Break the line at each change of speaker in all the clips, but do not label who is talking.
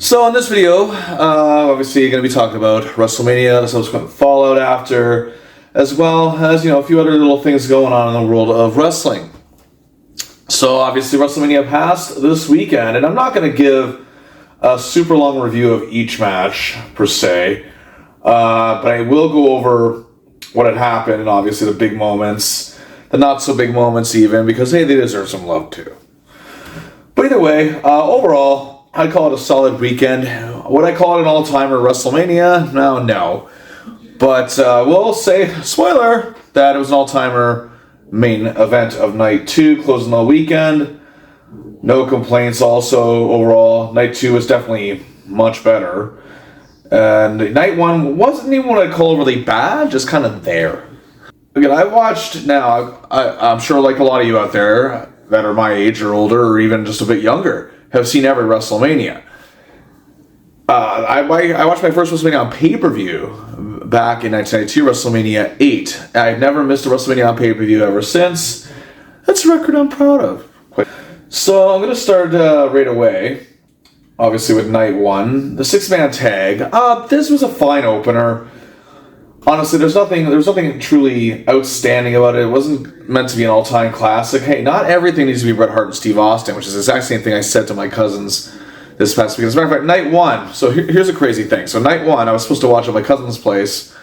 So in this video, obviously going to be talking about WrestleMania, the subsequent fallout after, as well as, a few other little things going on in the world of wrestling. So obviously WrestleMania passed this weekend, and I'm not going to give a super long review of each match, per se, but I will go over what had happened, and obviously the big moments, the not so big moments even, because hey, they deserve some love too. But either way, overall, I'd call it a solid weekend. Would I call it an all-timer WrestleMania? No. But we'll say, spoiler, that it was an all-timer main event of Night 2, closing the weekend. No complaints also overall. Night 2 was definitely much better. And Night 1 wasn't even what I'd call really bad, just kind of there. Again, I watched now, I'm sure like a lot of you out there that are my age or older or even just a bit younger, have seen every WrestleMania. I watched my first WrestleMania on pay-per-view back in 1992, WrestleMania 8. I've never missed a WrestleMania on pay-per-view ever since. That's a record I'm proud of. So I'm going to start right away, obviously with Night 1, the six-man tag. This was a fine opener. Honestly, there was nothing truly outstanding about it. It wasn't meant to be an all-time classic. Hey, not everything needs to be Bret Hart and Steve Austin, which is the exact same thing I said to my cousins this past week. As a matter of fact, Night 1. So here's a crazy thing. So Night 1, I was supposed to watch at my cousin's place.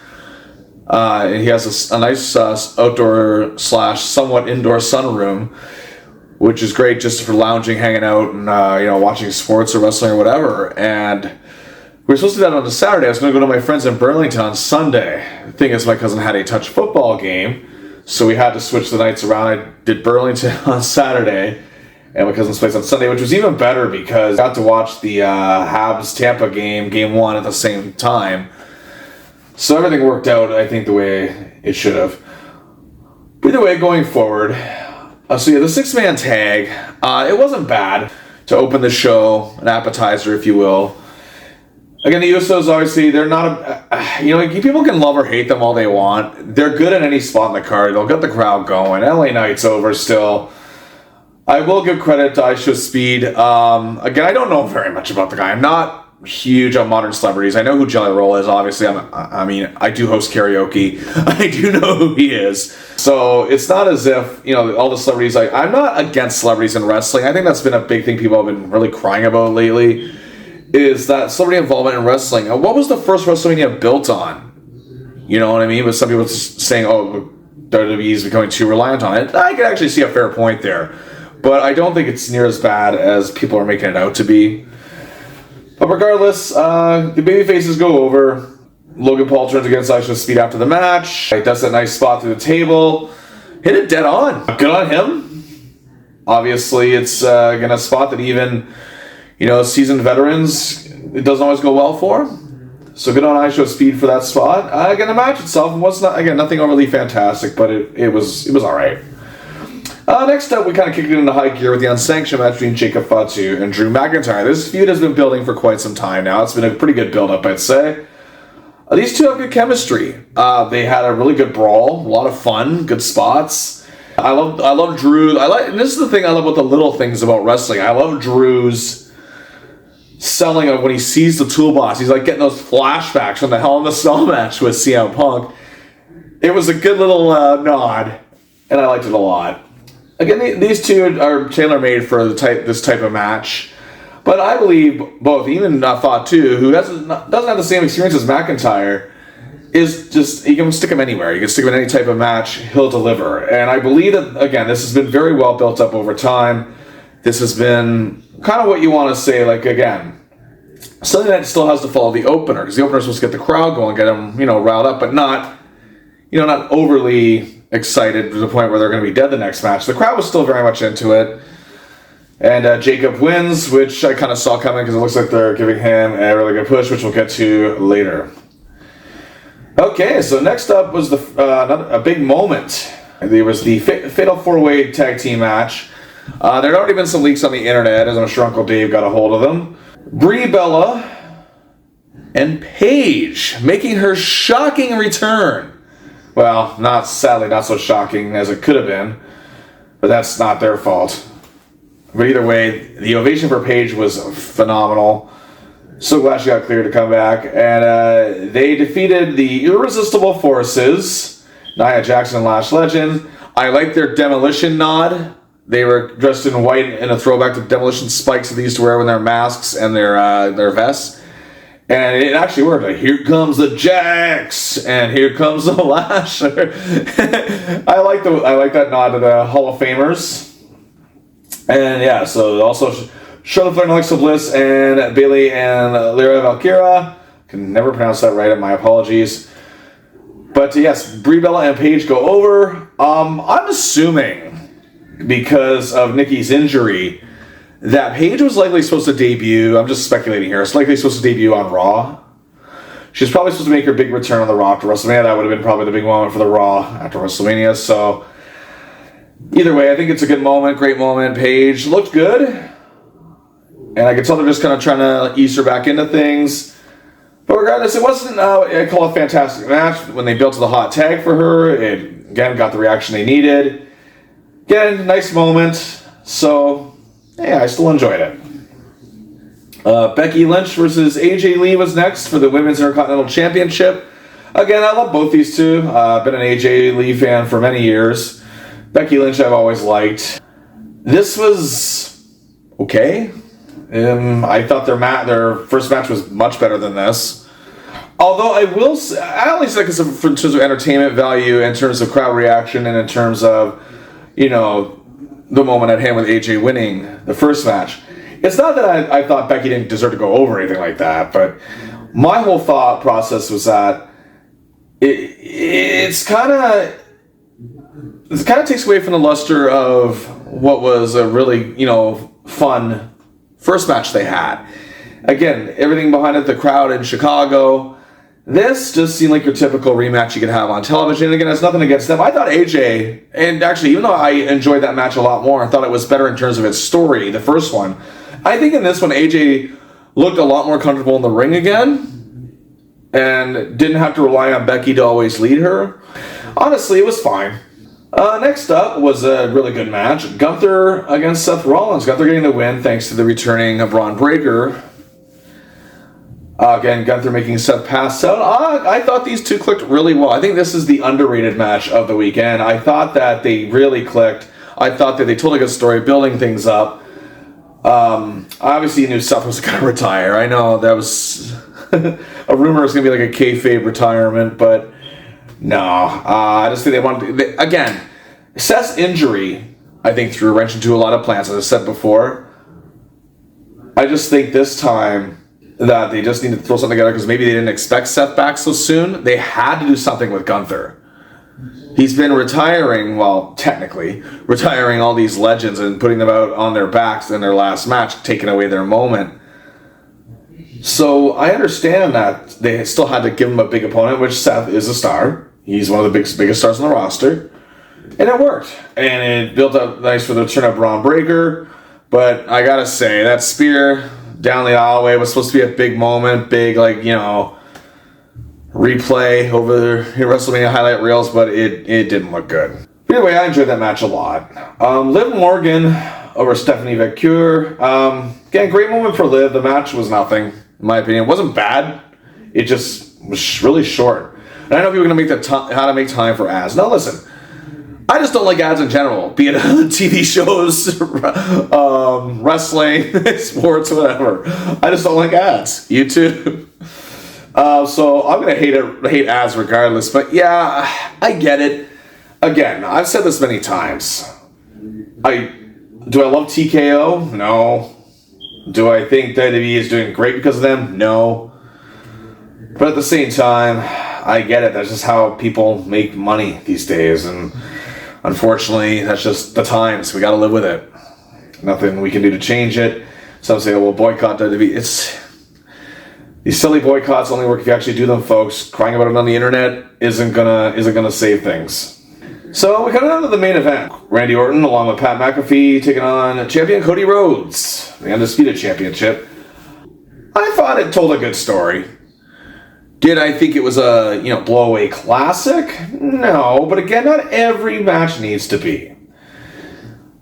And he has a nice outdoor / somewhat indoor sunroom, which is great just for lounging, hanging out, and watching sports or wrestling or whatever. And we were supposed to do that on a Saturday. I was going to go to my friends in Burlington on Sunday. The thing is, my cousin had a touch football game, so we had to switch the nights around. I did Burlington on Saturday, and my cousin's place on Sunday, which was even better because I got to watch the Habs-Tampa game 1 at the same time. So everything worked out, I think, the way it should have. But either way, going forward, the six-man tag, it wasn't bad to open the show, an appetizer, if you will. Again, the Usos, obviously, they're not people can love or hate them all they want. They're good at any spot in the card. They'll get the crowd going. LA Knight's over still. I will give credit to IShowSpeed. Again, I don't know very much about the guy. I'm not huge on modern celebrities. I know who Jelly Roll is, obviously. I do host karaoke. I do know who he is. So it's not as if, all the celebrities, I'm not against celebrities in wrestling. I think that's been a big thing people have been really crying about lately, is that celebrity involvement in wrestling. What was the first WrestleMania built on? You know what I mean? With some people saying, WWE is becoming too reliant on it. I can actually see a fair point there. But I don't think it's near as bad as people are making it out to be. But regardless, the babyfaces go over. Logan Paul turns against IShowSpeed after the match. He does that nice spot through the table. Hit it dead on. Good on him. Obviously, it's again a spot that even seasoned veterans, it doesn't always go well for. So good on IShowSpeed for that spot. Again, the match itself was nothing overly fantastic, but it was all right. Next up, we kind of kicked it into high gear with the unsanctioned match between Jacob Fatu and Drew McIntyre. This feud has been building for quite some time now. It's been a pretty good build-up, I'd say. These two have good chemistry. They had a really good brawl, a lot of fun, good spots. I love Drew. And this is the thing I love about the little things about wrestling. I love Drew's selling of when he sees the toolbox. He's like getting those flashbacks from the Hell in a Cell match with CM Punk. It was a good little nod, and I liked it a lot. Again, these two are tailor-made for this type of match. But I believe both, even Fatu, who doesn't have the same experience as McIntyre, is just, you can stick him anywhere. You can stick him in any type of match, he'll deliver. And I believe that, again, this has been very well built up over time. This has been kind of what you want to say, again, something that still has to follow the opener, because the opener is supposed to get the crowd going, get them, riled up, but not overly excited to the point where they're going to be dead the next match. The crowd was still very much into it. And Jacob wins, which I kind of saw coming because it looks like they're giving him a really good push, which we'll get to later. Okay, so next up was a big moment. There was the Fatal 4-Way Tag Team match. There had already been some leaks on the internet, as I'm sure Uncle Dave got a hold of them. Brie Bella and Paige making her shocking return. Well, sadly not so shocking as it could have been, but that's not their fault. But either way, the ovation for Paige was phenomenal. So glad she got cleared to come back. And they defeated the Irresistible Forces, Nia Jackson and Lash Legend. I like their demolition nod. They were dressed in white in a throwback to demolition spikes that they used to wear when their masks and their vests. And it actually worked. Like, here comes the Jax, and here comes the Lasher. I like that nod to the Hall of Famers. And yeah, so also Charlotte Flair and Alexa Bliss and Bayley and Lyra Valkyria. Can never pronounce that right. My apologies. But yes, Brie Bella and Paige go over. I'm assuming, because of Nikki's injury, that Paige was likely supposed to debut. I'm just speculating here. It's likely supposed to debut on Raw. She's probably supposed to make her big return on the Raw after WrestleMania. That would have been probably the big moment for the Raw after WrestleMania. So either way, I think it's a good moment, great moment. Paige looked good, and I could tell they're just kind of trying to ease her back into things. But regardless, it wasn't, I call it a fantastic match. When they built to the hot tag for her, it, again, got the reaction they needed. Again, nice moment. So, yeah, I still enjoyed it. Becky Lynch versus AJ Lee was next for the Women's Intercontinental Championship. Again, I love both these two. I've been an AJ Lee fan for many years. Becky Lynch I've always liked. This was okay. I thought their first match was much better than this. Although I will say, I only say because in terms of entertainment value, in terms of crowd reaction, and in terms of, you know, the moment at hand with AJ winning the first match. It's not that I thought Becky didn't deserve to go over or anything like that, but my whole thought process was that it kind of takes away from the luster of what was a really, you know, fun first match they had. Again, everything behind it, the crowd in Chicago. This just seemed like your typical rematch you could have on television. And again, it's nothing against them. I thought AJ, and actually, even though I enjoyed that match a lot more, I thought it was better in terms of its story, the first one. I think in this one, AJ looked a lot more comfortable in the ring again and didn't have to rely on Becky to always lead her. Honestly, it was fine. Next up was a really good match. Gunther against Seth Rollins. Gunther getting the win thanks to the returning of Braun Breaker. Again, Gunther making Seth pass out. I thought these two clicked really well. I think this is the underrated match of the weekend. I thought that they really clicked. I thought that they told a good story, building things up. Obviously, you knew Seth was going to retire. I know that was a rumor. It was going to be like a kayfabe retirement, but no. I just think they wanted to, again, Seth's injury, I think, threw a wrench into a lot of plans, as I said before. I just think this time that they just need to throw something together because maybe they didn't expect Seth back so soon. They had to do something with Gunther. He's been retiring, well, technically, retiring all these legends and putting them out on their backs in their last match, taking away their moment. So I understand that they still had to give him a big opponent, which Seth is a star. He's one of the biggest stars on the roster. And it worked. And it built up nice for the return of Braun Breaker. But I gotta say, that spear down the aisleway was supposed to be a big moment, big, like, you know, replay over WrestleMania highlight reels, but it didn't look good. But anyway, I enjoyed that match a lot. Liv Morgan over Stephanie Vecure. Again, great moment for Liv. The match was nothing, in my opinion. It wasn't bad. It just was really short. And I know people are going to make how to make time for ads. Now listen, I just don't like ads in general, be it TV shows, wrestling, sports, whatever. I just don't like ads. You too. So I'm going to hate ads regardless. But yeah, I get it. Again, I've said this many times. Do I love TKO? No. Do I think WWE is doing great because of them? No. But at the same time, I get it. That's just how people make money these days. And unfortunately, that's just the times. We got to live with it. Nothing we can do to change it. Some say, oh, well, boycott WWE. These silly boycotts only work if you actually do them, folks. Crying about it on the internet isn't gonna save things. So we come down to the main event. Randy Orton, along with Pat McAfee, taking on champion Cody Rhodes, the Undisputed Championship. I thought it told a good story. Did I think it was a blow-away classic? No, but again, not every match needs to be.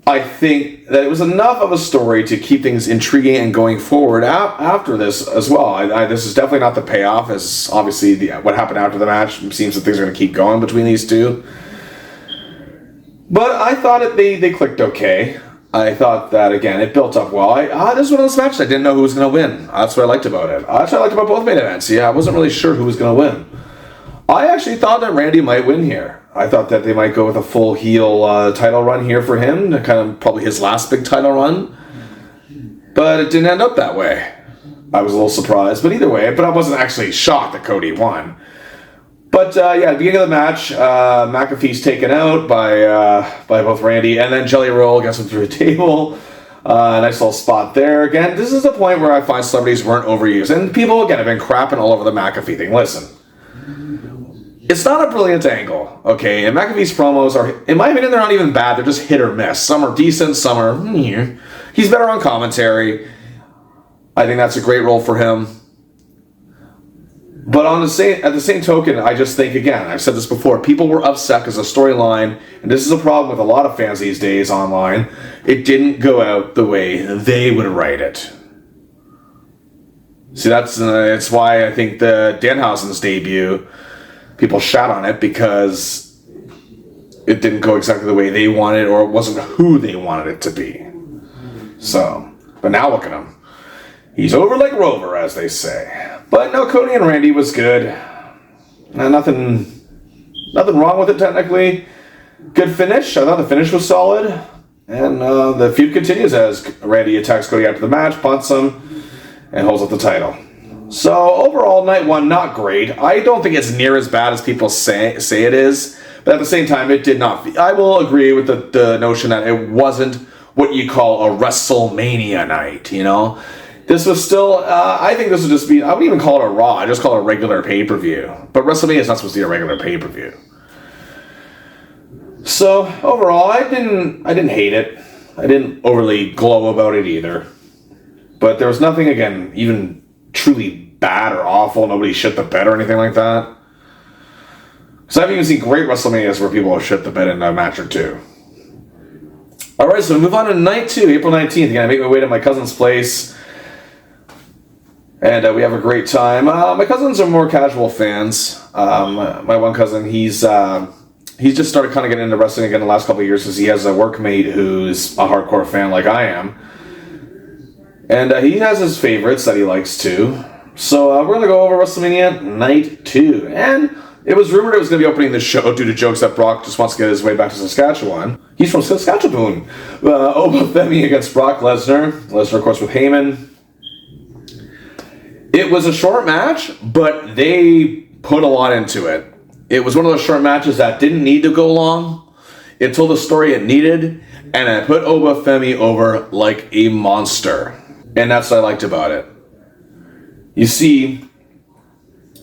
I think that it was enough of a story to keep things intriguing and going forward after this as well. This is definitely not the payoff, as obviously what happened after the match seems that things are going to keep going between these two. But I thought they clicked okay. I thought that, again, it built up well. This was one of those matches I didn't know who was going to win. That's what I liked about it. That's what I liked about both main events. Yeah, I wasn't really sure who was going to win. I actually thought that Randy might win here. I thought that they might go with a full heel title run here for him, kind of probably his last big title run. But it didn't end up that way. I was a little surprised, but either way, but I wasn't actually shocked that Cody won. But yeah, at the beginning of the match, McAfee's taken out by both Randy, and then Jelly Roll gets him through a table. Nice little spot there. Again, this is the point where I find celebrities weren't overused. And people, again, have been crapping all over the McAfee thing. Listen. It's not a brilliant angle, okay? And McAfee's promos are, in my opinion, they're not even bad. They're just hit or miss. Some are decent, some are, He's better on commentary. I think that's a great role for him. But at the same token, I just think, again, I've said this before, people were upset because the storyline, and this is a problem with a lot of fans these days online, it didn't go out the way they would write it. See, that's why I think the Danhausen's debut, people shat on it because it didn't go exactly the way they wanted, or it wasn't who they wanted it to be. So, but now look at him. He's over like Rover, as they say. But no, Cody and Randy was good. Nothing wrong with it technically. Good finish. I thought the finish was solid. And the feud continues as Randy attacks Cody after the match, punts him, and holds up the title. So overall, night one, not great. I don't think it's near as bad as people say it is. But at the same time, it did not. I will agree with the notion that it wasn't what you call a WrestleMania night, This was still, I think this would just be, I wouldn't even call it a Raw. I just call it a regular pay-per-view. But WrestleMania is not supposed to be a regular pay-per-view. So overall, I didn't hate it. I didn't overly glow about it either. But there was nothing, again, even truly bad or awful. Nobody shit the bed or anything like that. Because I've even seen great WrestleManias where people have shit the bed in a match or two. Alright, so we move on to night 2, April 19th. Again, I make my way to my cousin's place. And we have a great time. My cousins are more casual fans. My one cousin, he's just started kind of getting into wrestling again the last couple of years because he has a workmate who's a hardcore fan like I am. And he has his favorites that he likes too. So we're going to go over WrestleMania Night 2. And it was rumored it was going to be opening the show due to jokes that Brock just wants to get his way back to Saskatchewan. He's from Saskatchewan. Oba Femi against Brock Lesnar. Lesnar, of course, with Heyman. It was a short match, but they put a lot into it. It was one of those short matches that didn't need to go long. It told the story it needed, and it put Oba Femi over like a monster. And that's what I liked about it. You see,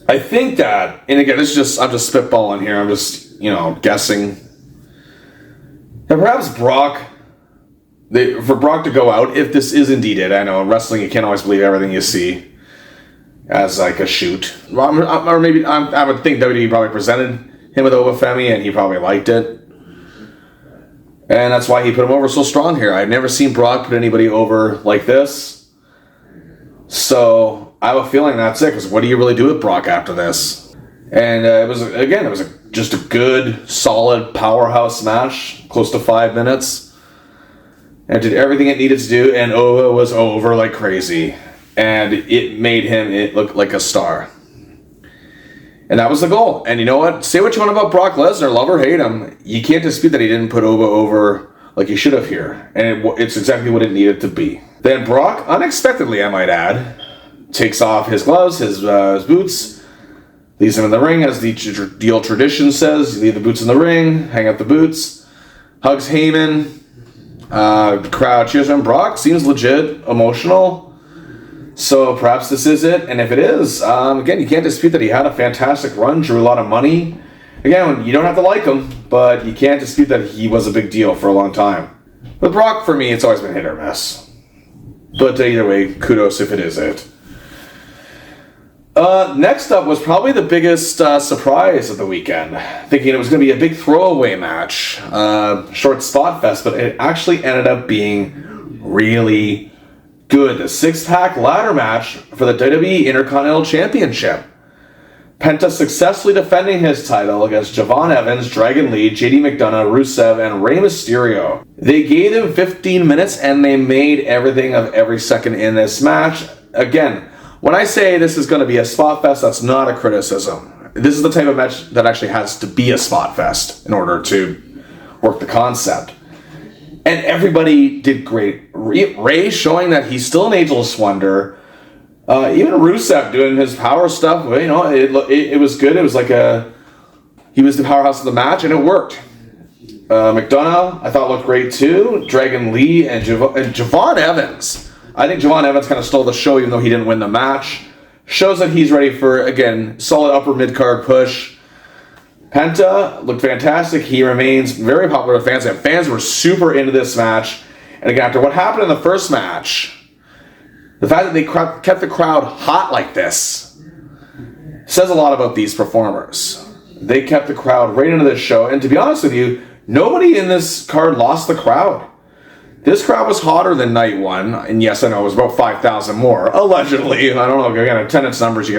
I think that, and again, I'm just spitballing here. I'm just, guessing. And perhaps Brock, for Brock to go out, if this is indeed it, I know in wrestling you can't always believe everything you see as like a shoot. Or maybe, I would think WWE probably presented him with Oba Femi and he probably liked it. And that's why he put him over so strong here. I've never seen Brock put anybody over like this. So I have a feeling that's it, because what do you really do with Brock after this? And it was just a good, solid powerhouse match, close to 5 minutes. And it did everything it needed to do, and Oba was over like crazy. And it made him look like a star. And that was the goal. And you know what? Say what you want about Brock Lesnar, love or hate him. You can't dispute that he didn't put Oba over like he should have here. And it's exactly what it needed to be. Then Brock, unexpectedly I might add, takes off his gloves, his boots, leaves him in the ring, as the old tradition says. You leave the boots in the ring, hang up the boots, hugs Heyman, the crowd cheers him. Brock seems legit, emotional. So perhaps this is it, and if it is, again, you can't dispute that he had a fantastic run, drew a lot of money. Again, you don't have to like him, but you can't dispute that he was a big deal for a long time. With Brock, for me, it's always been hit or miss. But either way, kudos if it is it. Next up was probably the biggest surprise of the weekend. Thinking it was going to be a big throwaway match, short spot fest, but it actually ended up being really good. The six-pack ladder match for the WWE Intercontinental Championship. Penta successfully defending his title against Javon Evans, Dragon Lee, JD McDonough, Rusev, and Rey Mysterio. They gave them 15 minutes and they made everything of every second in this match. Again, when I say this is going to be a spot fest, that's not a criticism. This is the type of match that actually has to be a spot fest in order to work the concept. And everybody did great. Rey showing that he's still an ageless wonder. Even Rusev doing his power stuff, you know, it was good. It was like he was the powerhouse of the match, and it worked. McDonough, I thought, looked great too. Dragon Lee and Javon Evans. I think Javon Evans kind of stole the show, even though he didn't win the match. Shows that he's ready for, again, solid upper mid-card push. Penta looked fantastic. He remains very popular with fans, and fans were super into this match. And again, after what happened in the first match, the fact that they kept the crowd hot like this says a lot about these performers. They kept the crowd right into this show, and to be honest with you, nobody in this card lost the crowd. This crowd was hotter than night one, and yes, I know it was about 5,000 more, allegedly. I don't know, again, attendance numbers, you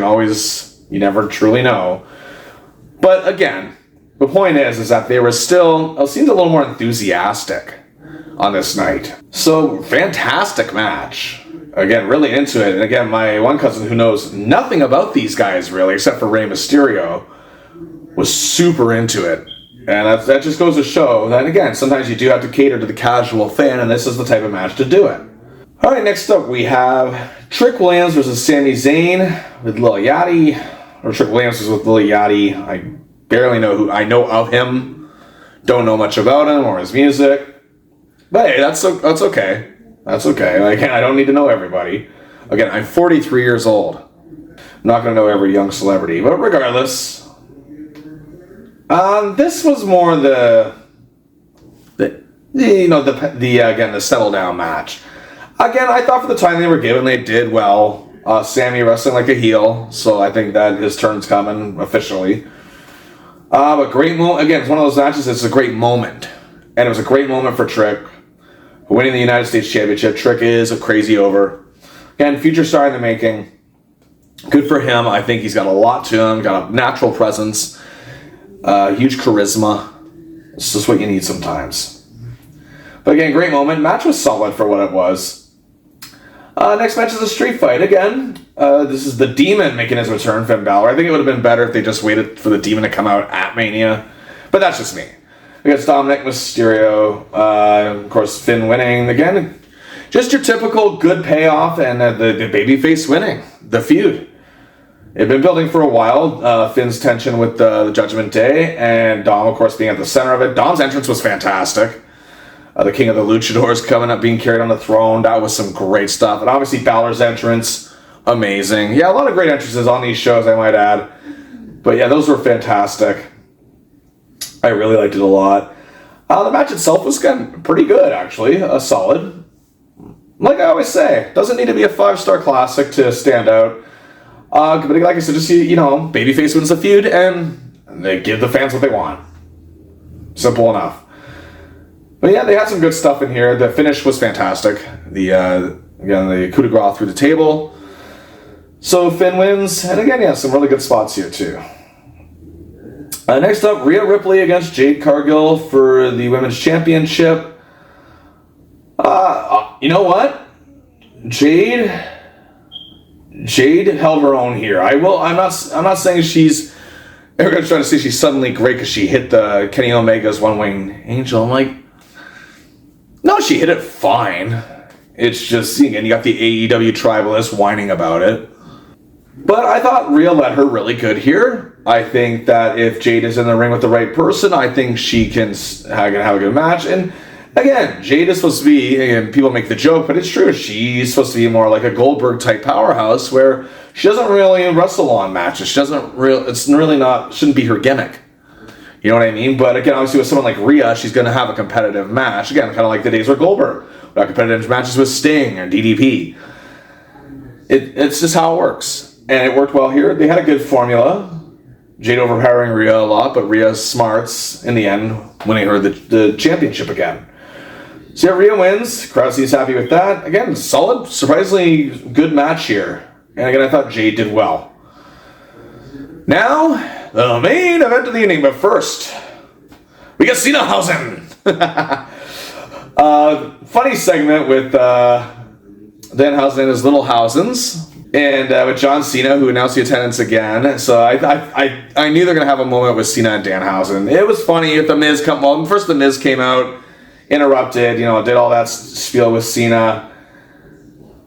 never truly know. But again, the point is that they were still, it seemed a little more enthusiastic on this night. So, fantastic match. Again, really into it. And again, my one cousin who knows nothing about these guys really, except for Rey Mysterio, was super into it. And that just goes to show that, again, sometimes you do have to cater to the casual fan, and this is the type of match to do it. Alright, next up we have Trick Williams versus Sami Zayn with Lil Yachty. Or Trick Williams was with Lil Yachty. I barely know I know of him. Don't know much about him or his music. But hey, that's okay. That's okay. Again, I don't need to know everybody. Again, I'm 43 years old. I'm not going to know every young celebrity. But regardless, this was more the settle down match. Again, I thought for the time they were given, they did well. Sammy wrestling like a heel, so I think that his turn's coming officially. But great moment. Again, it's one of those matches. It's a great moment, and it was a great moment for Trick. Winning the United States Championship. Trick is a crazy over. Again, future star in the making. Good for him. I think he's got a lot to him. Got a natural presence. Huge charisma. It's just what you need sometimes. But again, great moment. Match was solid for what it was. Next match is a street fight. Again, this is the Demon making his return, Finn Balor. I think it would have been better if they just waited for the Demon to come out at Mania. But that's just me. Against Dominic Mysterio, of course, Finn winning. Again, just your typical good payoff and the babyface winning. The feud. It had been building for a while. Finn's tension with the Judgment Day, and Dom, of course, being at the center of it. Dom's entrance was fantastic. The King of the Luchadors coming up, being carried on the throne. That was some great stuff. And obviously, Balor's entrance, amazing. Yeah, a lot of great entrances on these shows, I might add. But yeah, those were fantastic. I really liked it a lot. The match itself was pretty good, actually. Solid. Like I always say, doesn't need to be a 5-star classic to stand out. But like I said, just, babyface wins the feud, and they give the fans what they want. Simple enough. But yeah, they had some good stuff in here. The finish was fantastic. The coup de grace through the table. So Finn wins, and again, yeah, some really good spots here too. Next up, Rhea Ripley against Jade Cargill for the Women's Championship. You know what? Jade held her own here. I'm not saying she's. Everyone's trying to say she's suddenly great because she hit the Kenny Omega's one-winged angel. I'm like, no, she hit it fine. It's just, again, you got the AEW tribalist whining about it. But I thought Rhea let her really good here. I think that if Jade is in the ring with the right person, I think she can have a good match. And again, Jade is supposed to be, again, people make the joke, but it's true. She's supposed to be more like a Goldberg-type powerhouse where she doesn't really wrestle on matches. Shouldn't be her gimmick. You know what I mean? But again, obviously with someone like Rhea, she's going to have a competitive match. Again, kind of like the days where Goldberg got competitive matches with Sting and DDP. It's just how it works. and it worked well here. They had a good formula. Jade overpowering Rhea a lot, but Rhea's smarts in the end, winning her the championship again. So yeah, Rhea wins. Crowd seems happy with that. Again, solid, surprisingly good match here. And again, I thought Jade did well. Now, the main event of the evening. But first, we got Cena-hausen. Funny segment with Danhausen and his little Hausens. And with John Cena, who announced the attendance again. So I knew they're going to have a moment with Cena and Danhausen. It was funny if The Miz come... Well, first The Miz came out, interrupted, did all that spiel with Cena.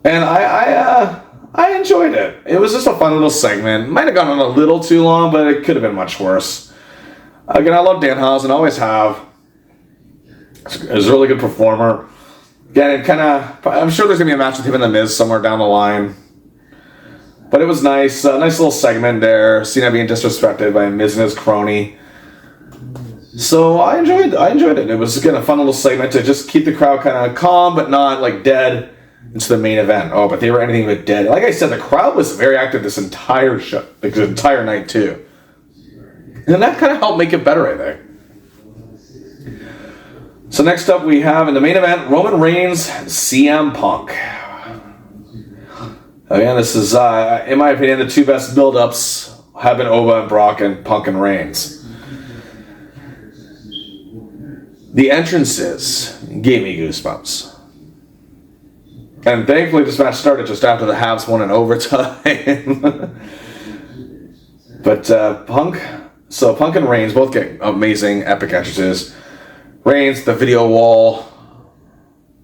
And I enjoyed it. It was just a fun little segment. Might have gone on a little too long, but it could have been much worse. Again, I love Danhausen, always have. He's a really good performer. Again, I'm sure there's going to be a match with him and The Miz somewhere down the line. But it was nice. A nice little segment there. Cena being disrespected by Miz and his crony. So I enjoyed it. It was, again, a fun little segment to just keep the crowd kind of calm, but not, dead into the main event. Oh, but they were anything but dead. Like I said, the crowd was very active this entire show. The entire night, too. And that kind of helped make it better, I think. So next up we have in the main event, Roman Reigns, CM Punk. Again, this is, in my opinion, the two best build-ups have been Oba and Brock and Punk and Reigns. The entrances gave me goosebumps. And thankfully this match started just after the Habs won in overtime. But Punk and Reigns both get amazing, epic entrances. Reigns, the video wall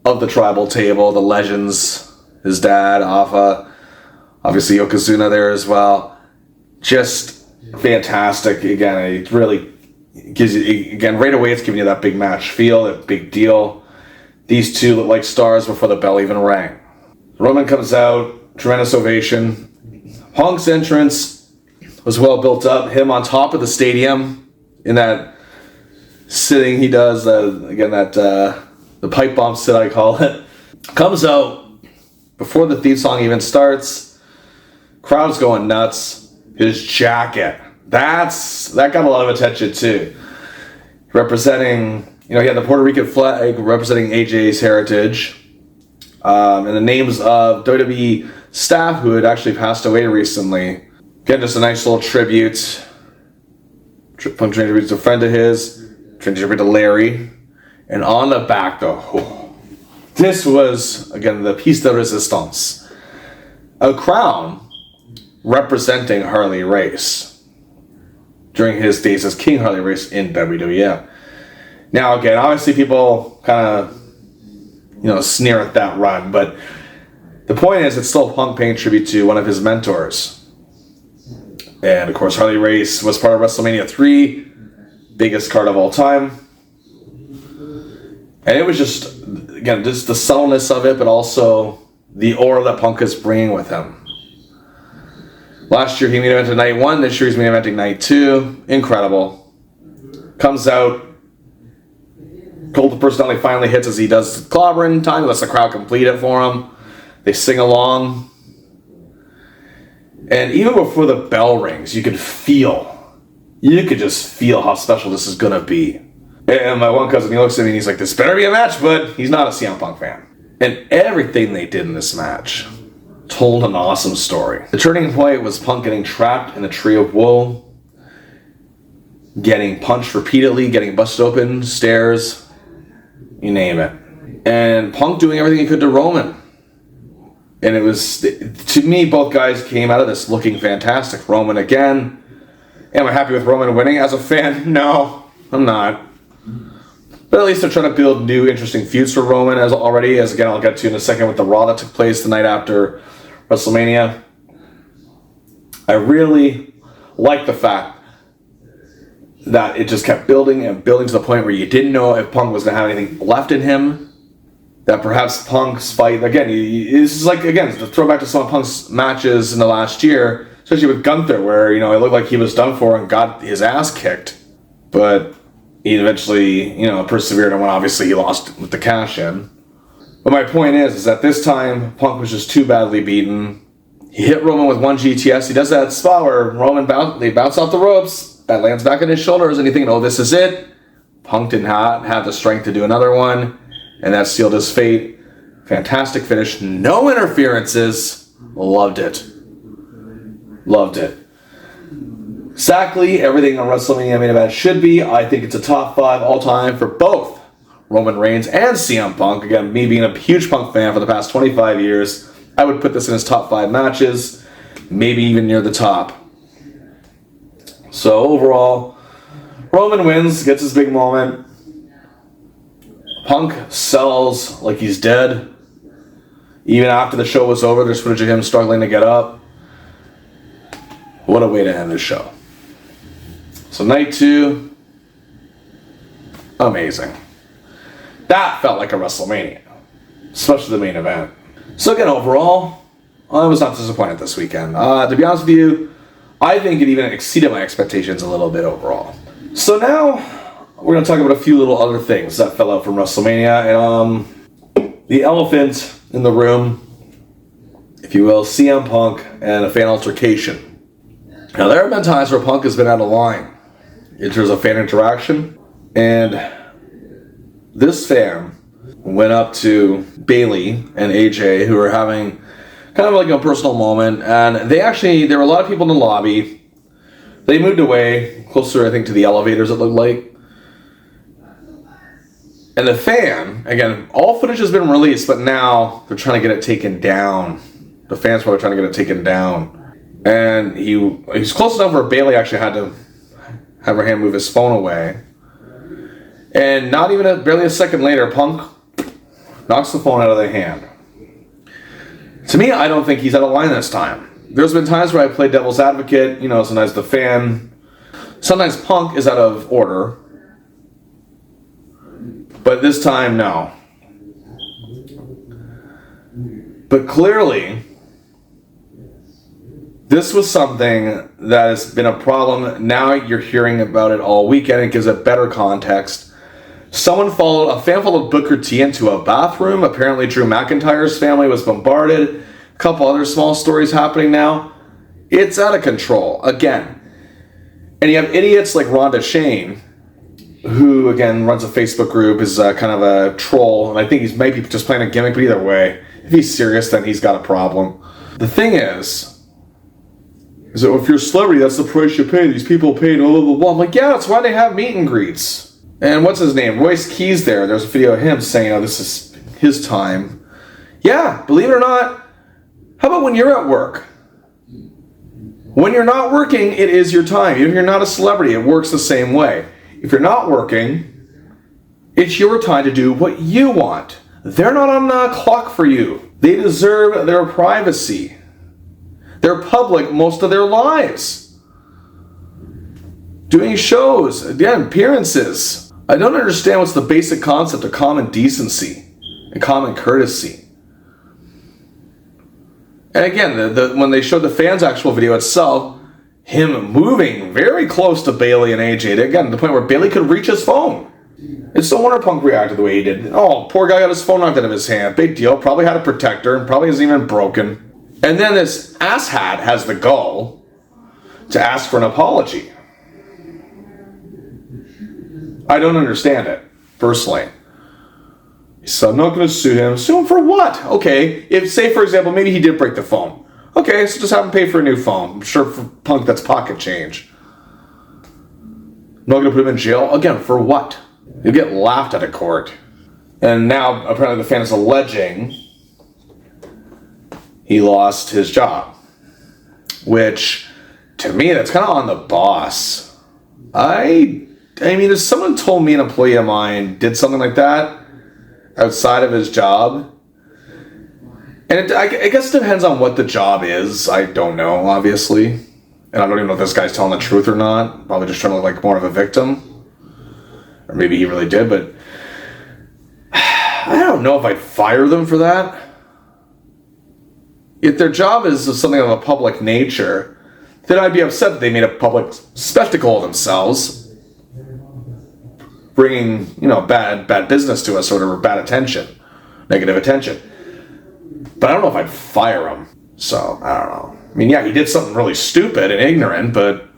of the tribal table, the legends, his dad, Alpha, obviously Yokozuna there as well. Just fantastic. Again, it really gives you, again, right away it's giving you that big match feel, that big deal. These two look like stars before the bell even rang. Roman comes out, tremendous ovation. Punk's entrance was well built up. Him on top of the stadium in that sitting he does, the pipe bomb sit I call it. Comes out before the theme song even starts. Crowd's going nuts. His jacket. That got a lot of attention too. Representing, he had the Puerto Rican flag representing AJ's heritage. And the names of WWE staff who had actually passed away recently. Again, just a nice little tribute. Punk tribute a friend of his. Tribute to Larry. And on the back, though, this was, again, the piece de resistance. A crown representing Harley Race during his days as King Harley Race in WWF. Now, again, obviously people kind of, sneer at that run, but the point is it's still Punk paying tribute to one of his mentors. And, of course, Harley Race was part of WrestleMania 3, biggest card of all time. And it was just, again, just the subtleness of it, but also the aura that Punk is bringing with him. Last year he main evented night 1, this year he's main eventing night 2. Incredible. Comes out. Cult of Personality finally hits as he does clobbering time, lets the crowd complete it for him. They sing along. And even before the bell rings, you could just feel how special this is going to be. And my one cousin, he looks at me and he's like, this better be a match, but he's not a CM Punk fan. And everything they did in this match told an awesome story. The turning point was Punk getting trapped in the Tree of Woe, getting punched repeatedly, getting busted open, stairs, you name it. And Punk doing everything he could to Roman. And it was, to me, both guys came out of this looking fantastic. Roman again. Am I happy with Roman winning as a fan? No, I'm not. But at least they're trying to build new, interesting feuds for Roman as again, I'll get to in a second with the Raw that took place the night after WrestleMania. I really like the fact that it just kept building and building to the point where you didn't know if Punk was going to have anything left in him. That perhaps Punk's fight, again, this is like, again, the throwback to some of Punk's matches in the last year, especially with Gunther, where, it looked like he was done for and got his ass kicked. But he eventually, persevered, and when obviously he lost with the cash in. But my point is that this time, Punk was just too badly beaten. He hit Roman with one GTS. He does that spot where Roman they bounce off the ropes. That lands back on his shoulders, and you think, oh, this is it. Punk didn't have the strength to do another one, and that sealed his fate. Fantastic finish. No interferences. Loved it. Loved it. Exactly everything a WrestleMania main event should be. I think it's a top 5 all-time for both Roman Reigns and CM Punk. Again, me being a huge Punk fan for the past 25 years, I would put this in his top 5 matches, maybe even near the top. So overall, Roman wins, gets his big moment. Punk sells like he's dead. Even after the show was over, there's footage of him struggling to get up. What a way to end this show. So night 2, amazing. That felt like a WrestleMania, especially the main event. So again, overall, I was not disappointed this weekend. To be honest with you, I think it even exceeded my expectations a little bit overall. So now, we're going to talk about a few little other things that fell out from WrestleMania. And the elephant in the room, if you will, CM Punk and a fan altercation. Now, there have been times where Punk has been out of line in terms of fan interaction. And this fan went up to Bayley and AJ, who were having kind of like a personal moment, and there were a lot of people in the lobby. They moved away, closer, I think, to the elevators, it looked like. And the fan, again, all footage has been released, but now they're trying to get it taken down. The fans were trying to get it taken down. And he's close enough where Bayley actually had to have her hand move his phone away. And not even barely a second later, Punk knocks the phone out of the hand. To me, I don't think he's out of line this time. There's been times where I played devil's advocate, sometimes the fan, sometimes Punk is out of order. But this time, no. But clearly, this was something that has been a problem. Now you're hearing about it all weekend. It gives it better context. A fan followed Booker T into a bathroom. Apparently Drew McIntyre's family was bombarded. A couple other small stories happening now. It's out of control, again. And you have idiots like Rhonda Shane, who, again, runs a Facebook group, is kind of a troll, and I think he might be just playing a gimmick, but either way, if he's serious, then he's got a problem. The thing is that if you're a celebrity, that's the price you pay. These people pay, blah, blah, blah, blah. I'm like, yeah, that's why they have meet and greets. And what's his name? Royce Keys there's a video of him saying, this is his time. Yeah, believe it or not, how about when you're at work? When you're not working, it is your time. Even if you're not a celebrity, it works the same way. If you're not working, it's your time to do what you want. They're not on the clock for you. They deserve their privacy. They're public most of their lives. Doing shows, again, appearances. I don't understand what's the basic concept of common decency and common courtesy. And again, when they showed the fans' actual video itself, him moving very close to Bayley and AJ, again, to the point where Bayley could reach his phone. It's no wonder Punk reacted the way he did. Oh, poor guy got his phone knocked out of his hand. Big deal. Probably had a protector and probably isn't even broken. And then this asshat has the gall to ask for an apology. I don't understand it, personally. So I'm not going to sue him. Sue him for what? Okay, if, say, for example, maybe he did break the phone. Okay, so just have him pay for a new phone. I'm sure for Punk that's pocket change. I'm not going to put him in jail. Again, for what? You'll get laughed at court. And now, apparently the fan is alleging he lost his job. Which, to me, that's kind of on the boss. I mean, if someone told me an employee of mine did something like that outside of his job, and I guess it depends on what the job is. I don't know, obviously. And I don't even know if this guy's telling the truth or not. Probably just trying to look like more of a victim. Or maybe he really did, but I don't know if I'd fire them for that. If their job is something of a public nature, then I'd be upset that they made a public spectacle of themselves, bringing, bad business to us, or bad attention, negative attention. But I don't know if I'd fire them. So, I don't know. I mean, yeah, he did something really stupid and ignorant, but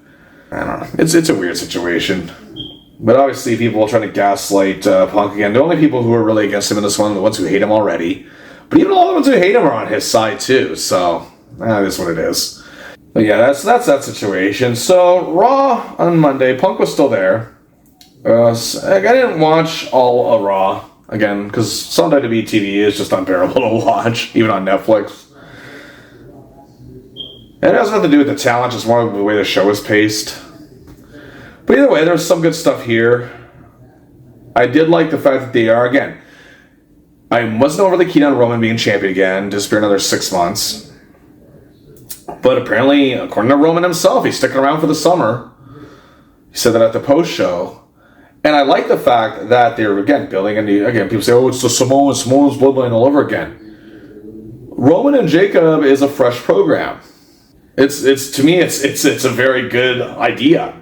I don't know. It's a weird situation. But obviously, people are trying to gaslight Punk again. The only people who are really against him in this one are the ones who hate him already. But even all the ones who hate him are on his side, too. So, that is what it is. But yeah, that's that situation. So, Raw on Monday, Punk was still there. I didn't watch all of Raw, again, because some WWE TV is just unbearable to watch, even on Netflix. And it has nothing to do with the talent, just more the way the show is paced. But either way, there's some good stuff here. I did like the fact that they are, again, I wasn't overly keen on Roman being champion again, just for another 6 months. But apparently, according to Roman himself, he's sticking around for the summer. He said that at the post-show. And I like the fact that they're, again, building a new, again, people say, oh, it's the Samoa's bloodline all over again. Roman and Jacob is a fresh program. It's to me, it's a very good idea.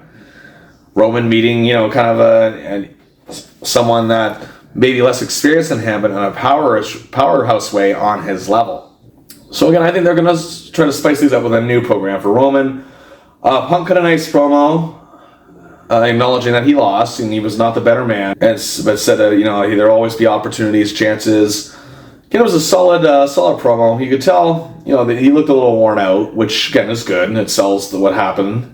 Roman meeting, kind of someone that maybe less experienced than him, but in a powerhouse way on his level. So again, I think they're going to try to spice these up with a new program for Roman. Punk cut a nice promo, acknowledging that he lost and he was not the better man, but said that there'll always be opportunities, chances. It was a solid promo. You could tell, that he looked a little worn out, which again is good, and it sells what happened.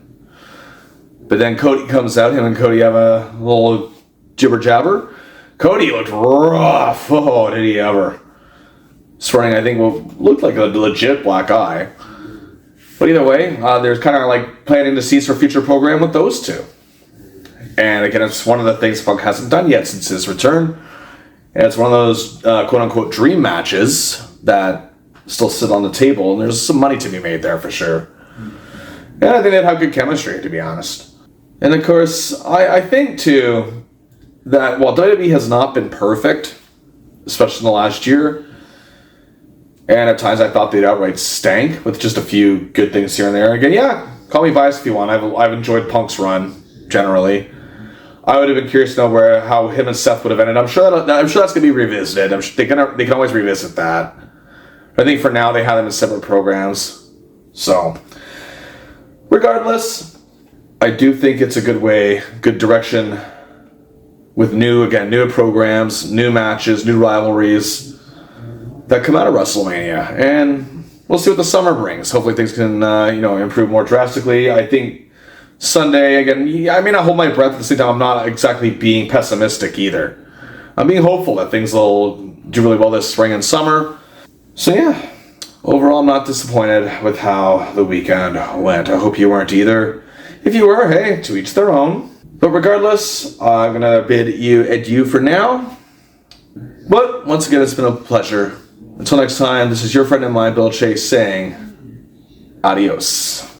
But then Cody comes out. Him and Cody have a little jibber jabber. Cody looked rough. Oh, did he ever? Sporting, I think, what looked like a legit black eye. But either way, there's kind of like planting the seeds for future program with those two. And again, it's one of the things Punk hasn't done yet since his return. And it's one of those quote-unquote dream matches that still sit on the table. And there's some money to be made there for sure. And I think they'd have good chemistry, to be honest. And of course, I think too that while WWE has not been perfect, especially in the last year, and at times I thought they'd outright stank with just a few good things here and there. Again, yeah, call me biased if you want. I've enjoyed Punk's run generally. I would have been curious to know how him and Seth would have ended. I'm sure that's going to be revisited. They can always revisit that. But I think for now they have them in separate programs. So, regardless, I do think it's a good direction with new programs, new matches, new rivalries that come out of WrestleMania. And we'll see what the summer brings. Hopefully things can improve more drastically. I think Sunday, again, I may not hold my breath at the same time. I'm not exactly being pessimistic either. I'm being hopeful that things will do really well this spring and summer. So yeah, overall I'm not disappointed with how the weekend went. I hope you weren't either. If you were, hey, to each their own. But regardless, I'm going to bid you adieu for now. But once again, it's been a pleasure. Until next time, this is your friend and mine, Bill Chase, saying adios.